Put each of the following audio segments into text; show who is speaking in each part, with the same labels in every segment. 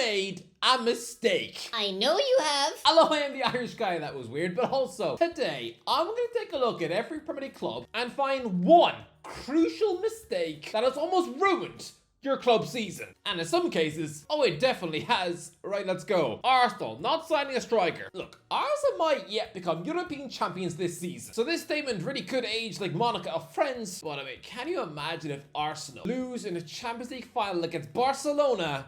Speaker 1: made a mistake.
Speaker 2: I know you have.
Speaker 1: Hello, I am the Irish guy. That was weird, but also today I'm going to take a look at every Premier League club and find one crucial mistake that has almost ruined your club season. And in some cases, oh, it definitely has. Right, let's go. Arsenal not signing a striker. Look, Arsenal might yet become European champions this season, so this statement really could age like Monica of Friends. But I mean, can you imagine if Arsenal lose in a Champions League final against Barcelona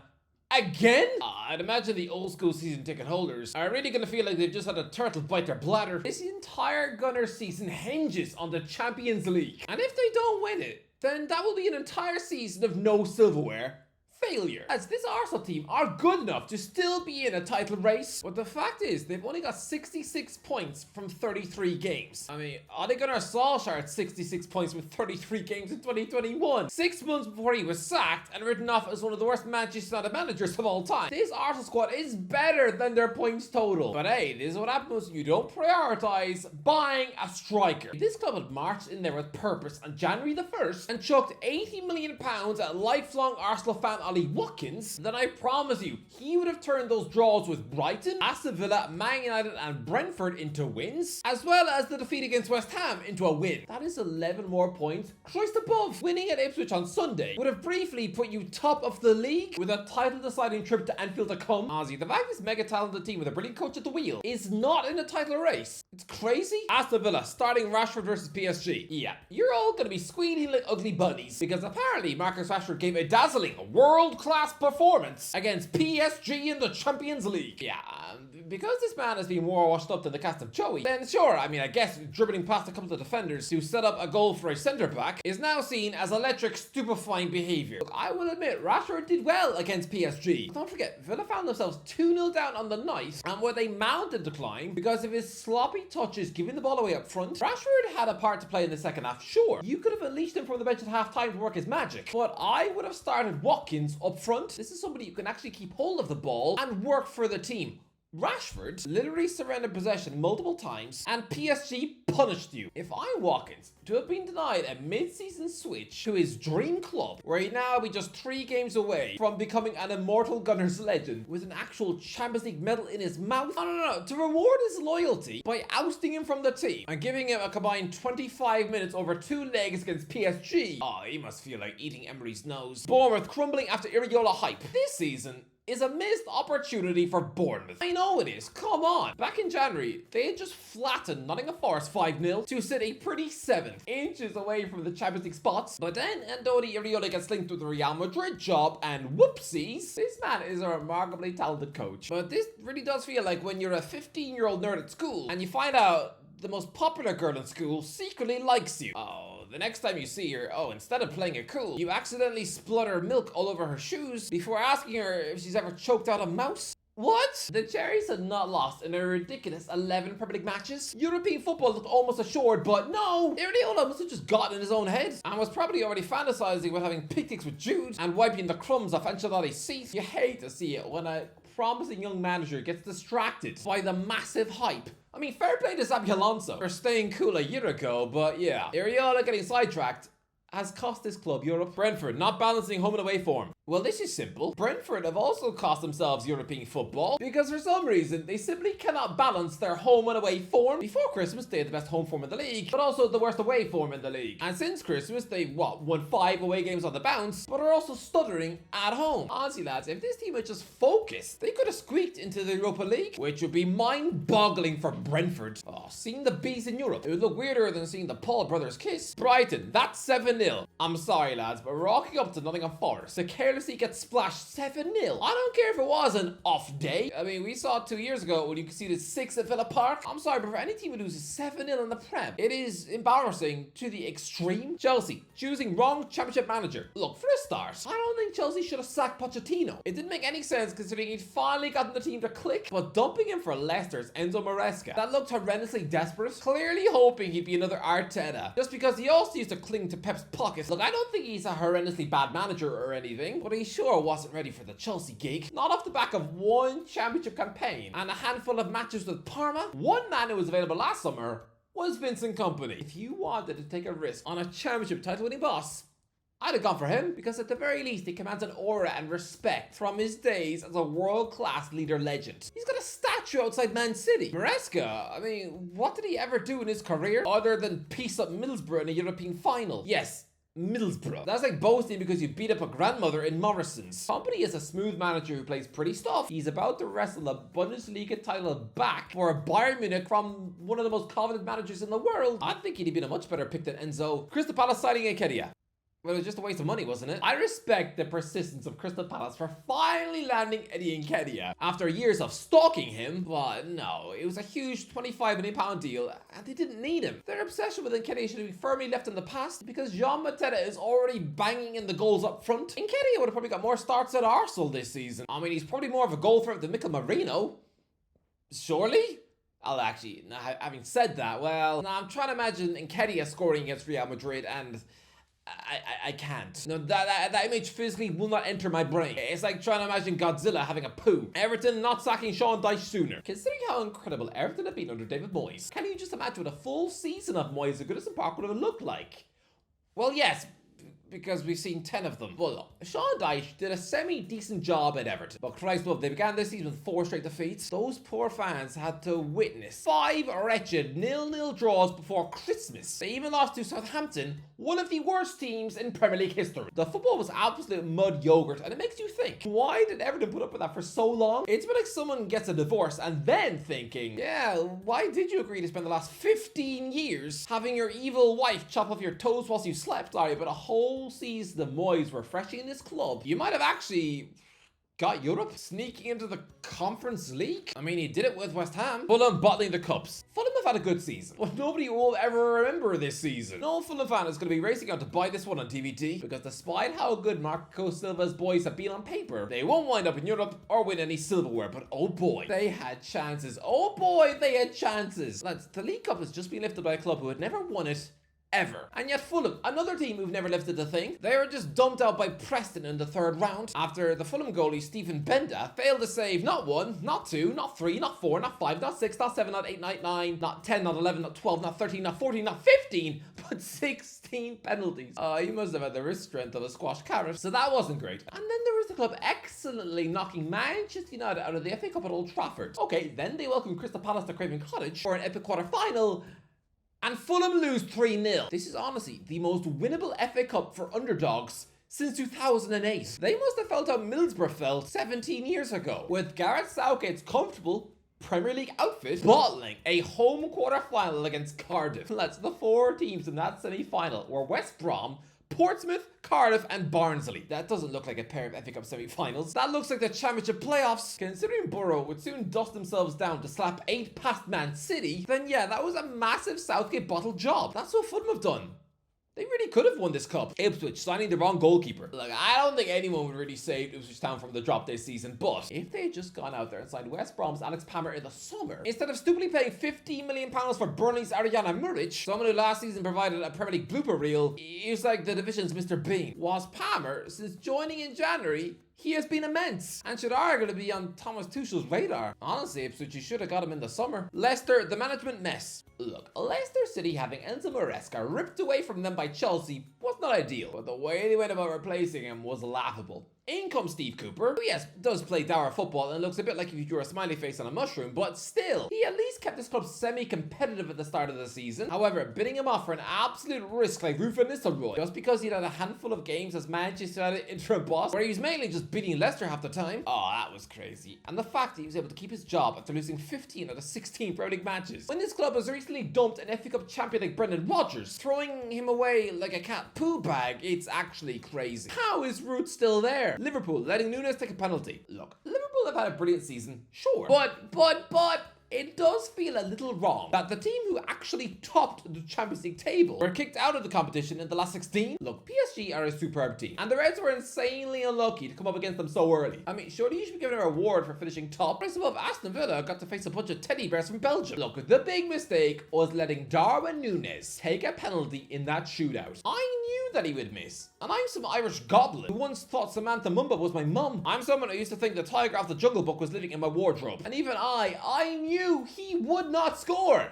Speaker 1: again? I'd imagine the old school season ticket holders are really going to feel like they've just had a turtle bite their bladder. This entire Gunners season hinges on the Champions League, and if they don't win it, then that will be an entire season of no silverware failure, as this Arsenal team are good enough to still be in a title race. But the fact is, they've only got 66 points from 33 games. I mean, Ole Gunnar Solskjaer had 66 points from 33 games in 2021, 6 months before he was sacked and written off as one of the worst Manchester United managers of all time. This Arsenal squad is better than their points total. But hey, this is what happens when you don't prioritize buying a striker. This club had marched in there with purpose on January the 1st and chucked £80 million at lifelong Arsenal fan Ollie Watkins, then I promise you, he would have turned those draws with Brighton, Aston Villa, Man United and Brentford into wins, as well as the defeat against West Ham into a win. That is 11 more points, Christ above. Winning at Ipswich on Sunday would have briefly put you top of the league with a title deciding trip to Anfield to come. Ozzy, the fact this mega talented team with a brilliant coach at the wheel is not in a title race, it's crazy. Aston Villa starting Rashford versus PSG. Yeah, you're all gonna be squealing like ugly bunnies, because apparently Marcus Rashford gave a dazzling world-class performance against PSG in the Champions League. Yeah, because this man has been more washed up than the cast of Joey, then sure, I mean, I guess dribbling past a couple of defenders to set up a goal for a centre-back is now seen as electric, stupefying behaviour. Look, I will admit, Rashford did well against PSG. But don't forget, Villa found themselves 2-0 down on the night, and where they mounted the climb because of his sloppy touches giving the ball away up front. Rashford had a part to play in the second half, sure. You could have unleashed him from the bench at half-time to work his magic, but I would have started Watkins up front. This is somebody who can actually keep hold of the ball and work for the team. Rashford literally surrendered possession multiple times and PSG punished you. If I'm Watkins, to have been denied a mid-season switch to his dream club, where he'd now be just 3 games away from becoming an immortal Gunners legend with an actual Champions League medal in his mouth, no, to reward his loyalty by ousting him from the team and giving him a combined 25 minutes over 2 legs against PSG, oh, he must feel like eating Emery's nose. Bournemouth crumbling after Iriola hype. This season is a missed opportunity for Bournemouth. I know it is, come on. Back in January, they had just flattened Nottingham Forest 5-0 to sit a pretty 7th, inches away from the Champions League spots. But then Andoni Iraola gets linked with the Real Madrid job, and whoopsies, this man is a remarkably talented coach. But this really does feel like when you're a 15-year-old nerd at school and you find out the most popular girl in school secretly likes you. Oh, the next time you see her, instead of playing it cool, you accidentally splutter milk all over her shoes before asking her if she's ever choked out a mouse. What? The Cherries had not lost in a ridiculous 11 Premier League matches. European football looked almost assured, but no! Iriola must have just gotten in his own head and was probably already fantasizing about having picnics with Jude and wiping the crumbs off Ancelotti's seat. You hate to see it when a promising young manager gets distracted by the massive hype. I mean, fair play to Xabi Alonso for staying cool a year ago, but yeah, Iriola getting sidetracked has cost this club Europe. Brentford not balancing home and away form. Well, this is simple. Brentford have also cost themselves European football because for some reason they simply cannot balance their home and away form. Before Christmas, they had the best home form in the league, but also the worst away form in the league. And since Christmas, they've won 5 away games on the bounce, but are also stuttering at home. Honestly, lads, if this team had just focused, they could have squeaked into the Europa League, which would be mind-boggling for Brentford. Oh, seeing the bees in Europe, it would look weirder than seeing the Paul brothers kiss. Brighton, that's 7-0. I'm sorry, lads, but rocking up to Nottingham Forest to carelessly get splashed 7-0. I don't care if it was an off day. I mean, we saw it 2 years ago when you conceded 6 at Villa Park. I'm sorry, but for any team who loses 7-0 in the Prem, it is embarrassing to the extreme. Chelsea, choosing wrong championship manager. Look, for a start, I don't think Chelsea should have sacked Pochettino. It didn't make any sense considering he'd finally gotten the team to click, but dumping him for Leicester's Enzo Maresca, that looked horrendously desperate, clearly hoping he'd be another Arteta, just because he also used to cling to Pep's pockets. Look, I don't think he's a horrendously bad manager or anything, but he sure wasn't ready for the Chelsea gig. Not off the back of one championship campaign and a handful of matches with Parma. One man who was available last summer was Vincent Kompany. If you wanted to take a risk on a championship title winning boss, I'd have gone for him because at the very least he commands an aura and respect from his days as a world-class leader legend. He's got a statue outside Man City. Maresca, I mean, what did he ever do in his career other than piece up Middlesbrough in a European final? Yes, Middlesbrough. That's like boasting because you beat up a grandmother in Morrison's. Company is a smooth manager who plays pretty stuff. He's about to wrestle the Bundesliga title back for Bayern Munich from one of the most coveted managers in the world. I think he'd have been a much better pick than Enzo. Crystal Palace signing Nketiah. Well, it was just a waste of money, wasn't it? I respect the persistence of Crystal Palace for finally landing Eddie Nketiah after years of stalking him, but no, it was a huge £25 million deal and they didn't need him. Their obsession with Nketiah should be firmly left in the past because Jean Mateta is already banging in the goals up front. Nketiah would have probably got more starts at Arsenal this season. I mean, he's probably more of a goal threat than Mikel Merino. Surely? I'll actually, having said that, well, now I'm trying to imagine Nketiah scoring against Real Madrid and I can't. No, that image physically will not enter my brain. It's like trying to imagine Godzilla having a poo. Everton not sacking Sean Dyche sooner. Considering how incredible Everton have been under David Moyes, can you just imagine what a full season of Moyes at Goodison Park would have looked like? Well, yes, because we've seen 10 of them. Well, Sean Dyche did a semi-decent job at Everton, but Christ love, they began this season with 4 straight defeats. Those poor fans had to witness 5 wretched 0-0 draws before Christmas. They even lost to Southampton, one of the worst teams in Premier League history. The football was absolute mud yogurt, and it makes you think, why did Everton put up with that for so long? It's been like someone gets a divorce and then thinking, yeah, why did you agree to spend the last 15 years having your evil wife chop off your toes whilst you slept? Sorry, but a whole season of Moyes refreshing this club, you might have actually got Europe, sneaking into the Conference League. I mean, he did it with West Ham. Fulham bottling the cups. Fulham have had a good season, but nobody will ever remember this season. No Fulham fan is going to be racing out to buy this one on DVD because despite how good Marco Silva's boys have been on paper, they won't wind up in Europe or win any silverware. But oh boy, they had chances. Oh boy, they had chances. Lads, the League Cup has just been lifted by a club who had never won it ever. And yet Fulham, another team who've never lifted the thing, they were just dumped out by Preston in the 3rd round after the Fulham goalie Stephen Benda failed to save not 1, not 2, not 3, not 4, not 5, not 6, not 7, not 8, not 9, not 10, not 11, not 12, not 13, not 14, not 15, but 16 penalties. He must have had the wrist strength of a squash carrot, so that wasn't great. And then there was the club excellently knocking Manchester United out of the FA Cup at Old Trafford. Okay, then they welcomed Crystal Palace to Craven Cottage for an epic quarter-final, and Fulham lose 3-0. This is honestly the most winnable FA Cup for underdogs since 2008. They must have felt how Middlesbrough felt 17 years ago, with Gareth Southgate's comfortable Premier League outfit bottling a home quarter-final against Cardiff. That's the 4 teams in that semi-final were West Brom, Portsmouth, Cardiff and Barnsley. That doesn't look like a pair of FA Cup semi-finals. That looks like the Championship playoffs. Considering Borough would soon dust themselves down to slap 8 past Man City, then yeah, that was a massive Southgate bottle job. That's what Fulham have done. They really could have won this cup. Ipswich signing the wrong goalkeeper. Like, I don't think anyone would really save Ipswich Town from the drop this season, but if they had just gone out there and signed West Brom's Alex Palmer in the summer, instead of stupidly paying £15 million for Burnley's Ariana Muric, someone who last season provided a Premier League blooper reel, he was like the division's Mr. Bean. Was Palmer, since joining in January, he has been immense and should arguably be on Thomas Tuchel's radar. Honestly, Ipswich, you should have got him in the summer. Leicester, the management mess. Look, Leicester City having Enzo Maresca ripped away from them by Chelsea was not ideal, but the way they went about replacing him was laughable. In comes Steve Cooper, who yes, does play dour football and looks a bit like if you drew a smiley face on a mushroom, but still, he at least kept his club semi-competitive at the start of the season. However, bidding him off for an absolute risk like Ruben Amorim, just because he'd had a handful of games as Manchester United interim boss, where he was mainly just beating Leicester half the time. Oh, that was crazy. And the fact that he was able to keep his job after losing 15 out of 16 Premier League matches. When this club has recently dumped an FA Cup champion like Brendan Rodgers, throwing him away like a cat poo bag, it's actually crazy. How is Root still there? Liverpool letting Nunez take a penalty. Look, Liverpool have had a brilliant season, sure. But it does feel a little wrong that the team who actually topped the Champions League table were kicked out of the competition in the last 16. Look, PSG are a superb team, and the Reds were insanely unlucky to come up against them so early. I mean, surely you should be given a reward for finishing top. Right above, Aston Villa got to face a bunch of teddy bears from Belgium. Look, the big mistake was letting Darwin Nunez take a penalty in that shootout. I knew that he would miss, and I'm some Irish goblin who once thought Samantha Mumba was my mum. I'm someone who used to think the tiger off the Jungle Book was living in my wardrobe, and even I knew he would not score.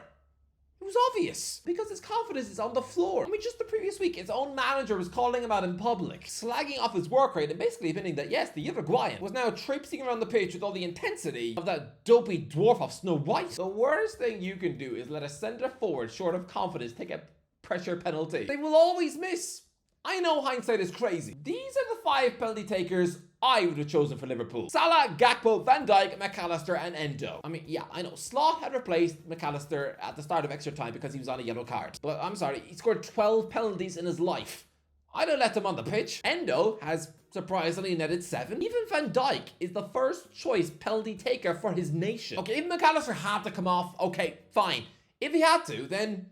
Speaker 1: He was obvious because his confidence is on the floor. I mean, just the previous week, his own manager was calling him out in public, slagging off his work rate and basically admitting that yes, the Uruguayan was now traipsing around the pitch with all the intensity of that dopey dwarf of Snow White. The worst thing you can do is let a centre forward short of confidence take a pressure penalty. They will always miss. I know hindsight is crazy. These are the 5 penalty takers I would have chosen for Liverpool. Salah, Gakpo, Van Dijk, McAllister and Endo. I mean, yeah, I know Slot had replaced McAllister at the start of extra time because he was on a yellow card. But I'm sorry, he scored 12 penalties in his life. I'd have let him on the pitch. Endo has surprisingly netted 7. Even Van Dijk is the first choice penalty taker for his nation. Okay, if McAllister had to come off, okay, fine. If he had to, then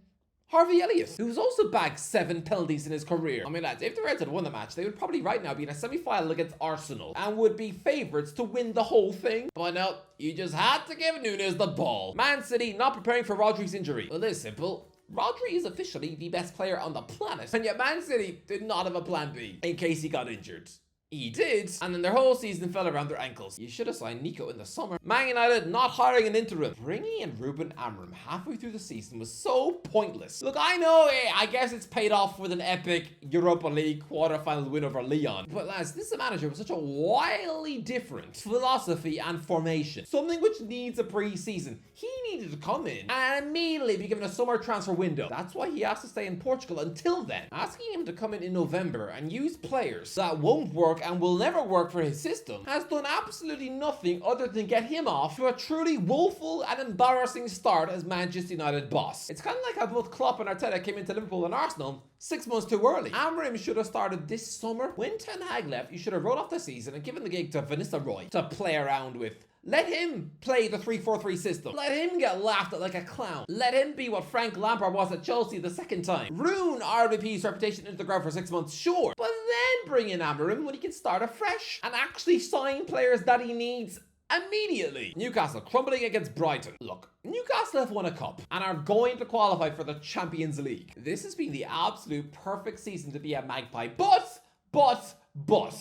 Speaker 1: Harvey Elliott, who's also bagged 7 penalties in his career. I mean, lads, if the Reds had won the match, they would probably right now be in a semi-final against Arsenal and would be favourites to win the whole thing. But no, you just had to give Nunez the ball. Man City not preparing for Rodri's injury. Well, it's simple. Rodri is officially the best player on the planet, and yet Man City did not have a plan B in case he got injured. He did, and then their whole season fell around their ankles. You should have signed Nico in the summer. Man United not hiring an interim. Bringing in Ruben Amorim halfway through the season was so pointless. Look, I know, I guess it's paid off with an epic Europa League quarter-final win over Lyon. But lads, this is a manager with such a wildly different philosophy and formation. Something which needs a pre-season. He needed to come in and immediately be given a summer transfer window. That's why he has to stay in Portugal until then. Asking him to come in November and use players that won't work and will never work for his system has done absolutely nothing other than get him off to a truly woeful and embarrassing start as Manchester United boss. It's kind of like how both Klopp and Arteta came into Liverpool and Arsenal 6 months too early. Amorim should have started this summer. When Ten Hag left, you should have wrote off the season and given the gig to Vanessa Roy to play around with. Let him play the 3-4-3 system. Let him get laughed at like a clown. Let him be what Frank Lampard was at Chelsea the second time. Ruin RWP's reputation into the ground for 6 months, sure. But then bring in Amorim when he can start afresh and actually sign players that he needs immediately. Newcastle crumbling against Brighton. Look, Newcastle have won a cup and are going to qualify for the Champions League. This has been the absolute perfect season to be a Magpie. But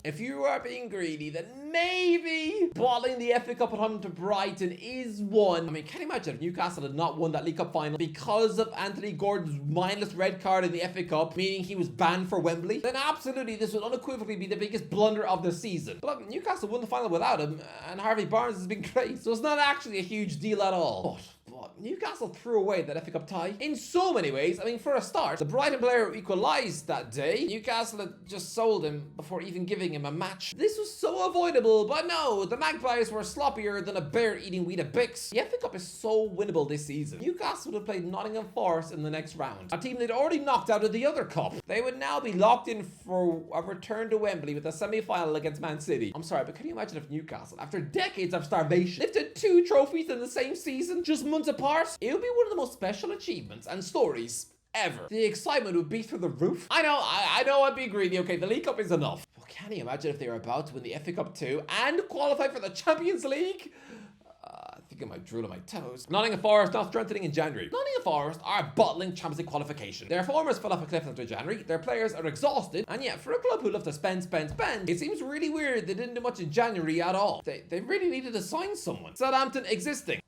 Speaker 1: if you are being greedy, then maybe bottling the FA Cup at home to Brighton is one. I mean, can you imagine if Newcastle had not won that League Cup final because of Anthony Gordon's mindless red card in the FA Cup, meaning he was banned for Wembley? Then absolutely, this would unequivocally be the biggest blunder of the season. But look, Newcastle won the final without him, and Harvey Barnes has been great, so it's not actually a huge deal at all. But Newcastle threw away that FA Cup tie in so many ways. I mean, for a start, the Brighton player who equalised that day, Newcastle had just sold him before even giving him a match. This was so avoidable, but no, the Magpies were sloppier than a bear eating Weetabix. The FA Cup is so winnable this season. Newcastle would have played Nottingham Forest in the next round, a team they'd already knocked out of the other cup. They would now be locked in for a return to Wembley with a semi-final against Man City. I'm sorry, but can you imagine if Newcastle, after decades of starvation, lifted 2 trophies in the same season, just months apart? It would be one of the most special achievements and stories ever. The excitement would be through the roof. I know I'd be greedy. Okay, the League Cup is enough. But can you imagine if they were about to win the FA Cup too and qualify for the Champions League? I think I might drool on my toes. Nottingham Forest not strengthening in January. Nottingham Forest are bottling Champions League qualification. Their formers fell off a cliff after January. Their players are exhausted. And yet, for a club who love to spend, it seems really weird they didn't do much in January at all. They really needed to sign someone. Southampton existing.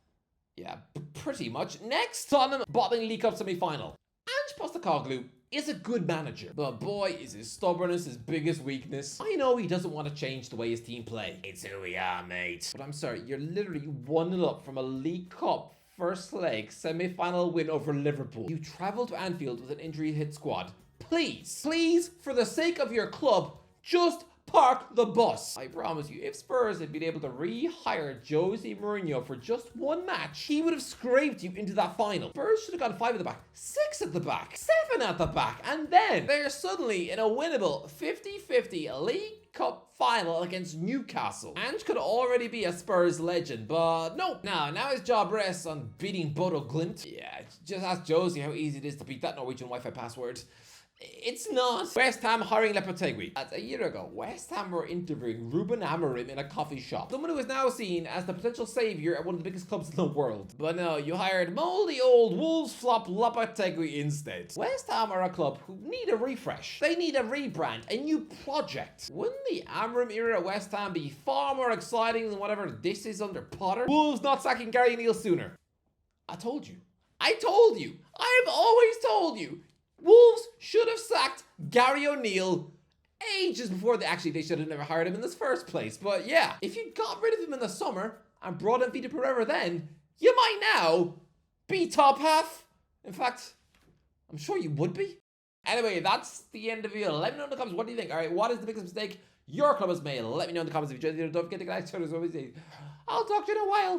Speaker 1: Yeah, pretty much. Next, Tottenham bottling League Cup semi-final. Ange Postecoglou is a good manager, but boy, is his stubbornness his biggest weakness. I know he doesn't want to change the way his team play. It's who we are, mate. But I'm sorry, you're literally 1-0 up from a League Cup first leg semi-final win over Liverpool. You travel to Anfield with an injury-hit squad. Please, for the sake of your club, just park the bus. I promise you, if Spurs had been able to rehire Jose Mourinho for just 1 match, he would have scraped you into that final. Spurs should have gone 5 at the back, 6 at the back, 7 at the back, and then they're suddenly in a winnable 50-50 League Cup final against Newcastle. Ange could already be a Spurs legend, but no. Now his job rests on beating Bodo Glimt. Yeah, just ask Josie how easy it is to beat that Norwegian Wi-Fi password. It's not. West Ham hiring Lopetegui. A year ago, West Ham were interviewing Ruben Amorim in a coffee shop. Someone who is now seen as the potential savior at one of the biggest clubs in the world. But no, you hired moldy old Wolves flop Lopetegui instead. West Ham are a club who need a refresh. They need a rebrand, a new project. Wouldn't the Amorim era at West Ham be far more exciting than whatever this is under Potter? Wolves not sacking Gary Neal sooner. I told you. I told you. I have always told you. Wolves should have sacked Gary O'Neill ages before they should have never hired him in this first place. But yeah, if you got rid of him in the summer and brought in Vita Pereira then, you might now be top half. In fact, I'm sure you would be. Anyway, that's the end of it. Let me know in the comments. What do you think? All right, what is the biggest mistake your club has made? Let me know in the comments. If you enjoyed the video, don't forget to like, share, as always. I'll talk to you in a while.